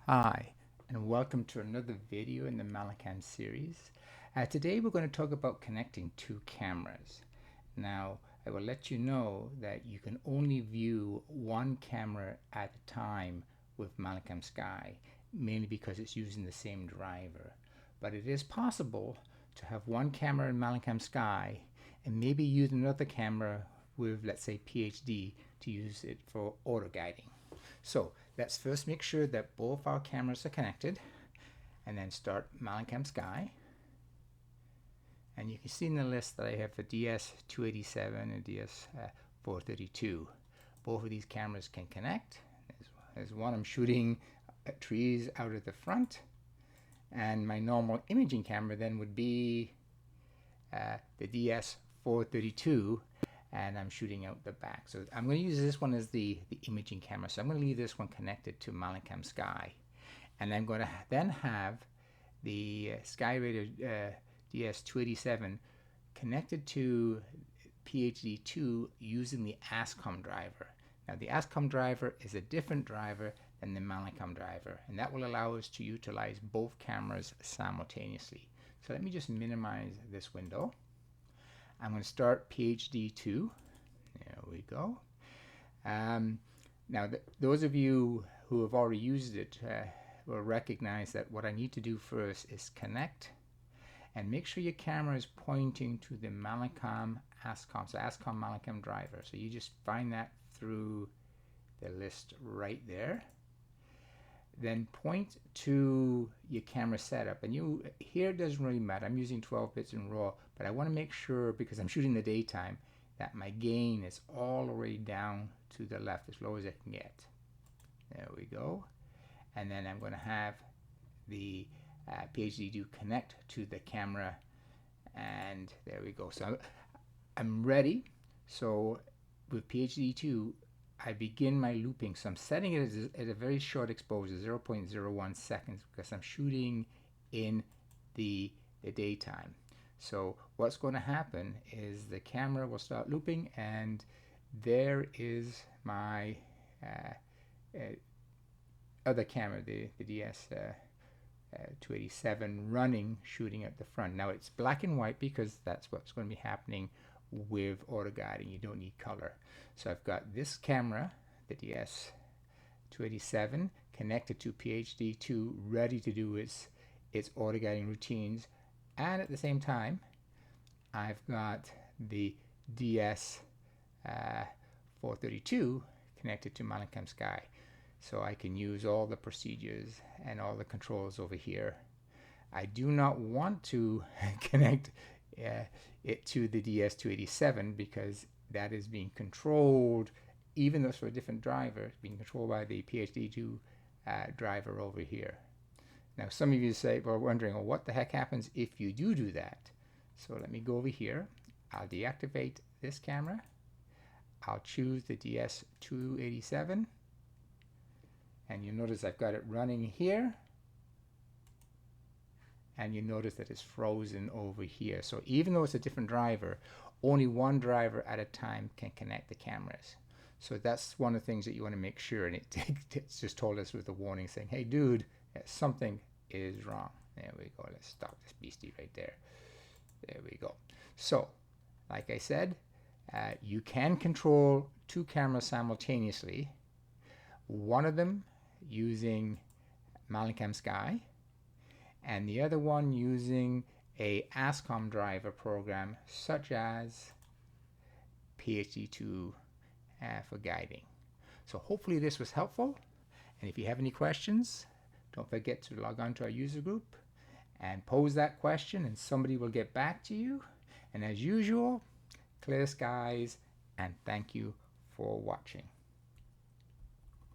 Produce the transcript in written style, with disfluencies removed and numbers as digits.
Hi, and welcome to another video in the MallincamSky series. Today we're going to talk about connecting two cameras. Now, I will let you know that you can only view one camera at a time with MallincamSky, mainly because it's using the same driver. But it is possible to have one camera in MallincamSky and maybe use another camera with, let's say, PhD to use it for auto guiding. So let's first make sure that both our cameras are connected and then start MallincamSky. And you can see in the list that I have the DS287 and DS432. Both of these cameras can connect. There's one I'm shooting trees out of the front, and my normal imaging camera then would be the DS432, and I'm shooting out the back. So I'm going to use this one as the imaging camera. So I'm going to leave this one connected to MallincamSky. And I'm going to then have the SkyRadar DS287 connected to PhD2 using the ASCOM driver. Now the ASCOM driver is a different driver than the Mallincam driver, and that will allow us to utilize both cameras simultaneously. So let me just minimize this window. I'm going to start PhD2. There we go. Now, those of you who have already used it will recognize that what I need to do first is connect and make sure your camera is pointing to the Mallincam ASCOM, so ASCOM Mallincam driver. So you just find that through the list right there. Then point to your camera setup, and here it doesn't really matter. I'm using 12 bits in RAW, but I want to make sure, because I'm shooting the daytime, that my gain is all the way down to the left, as low as I can get. There we go. And then I'm going to have the PhD2 connect to the camera, and there we go. So I'm ready. So with PhD2, I begin my looping. So I'm setting it at a very short exposure, 0.01 seconds, because I'm shooting in the daytime. So what's going to happen is the camera will start looping, and there is my other camera, the DS287 running, shooting at the front. Now it's black and white because that's what's going to be happening with auto guiding. You don't need color. So I've got this camera, the DS287, connected to PhD2, ready to do its auto guiding routines, and at the same time I've got the DS432 connected to MallincamSky, so I can use all the procedures and all the controls over here. I do not want to connect it to the DS287 because that is being controlled, even though it's for a different driver, being controlled by the PhD2 driver over here. Now some of you say, well, wondering, well, what the heck happens if you do that? So let me go over here. I'll deactivate this camera. I'll choose the DS287, and you notice I've got it running here, and you notice that it's frozen over here. So even though it's a different driver, only one driver at a time can connect the cameras. So that's one of the things that you want to make sure, and it's just told us with a warning saying, hey dude, something is wrong. There we go. Let's stop this beastie right there. There we go. So like I said, you can control two cameras simultaneously, one of them using MallincamSky and the other one using a ASCOM driver program such as PhD2 for guiding. So hopefully this was helpful, and if you have any questions, don't forget to log on to our user group and pose that question, and somebody will get back to you. And as usual, clear skies, and thank you for watching.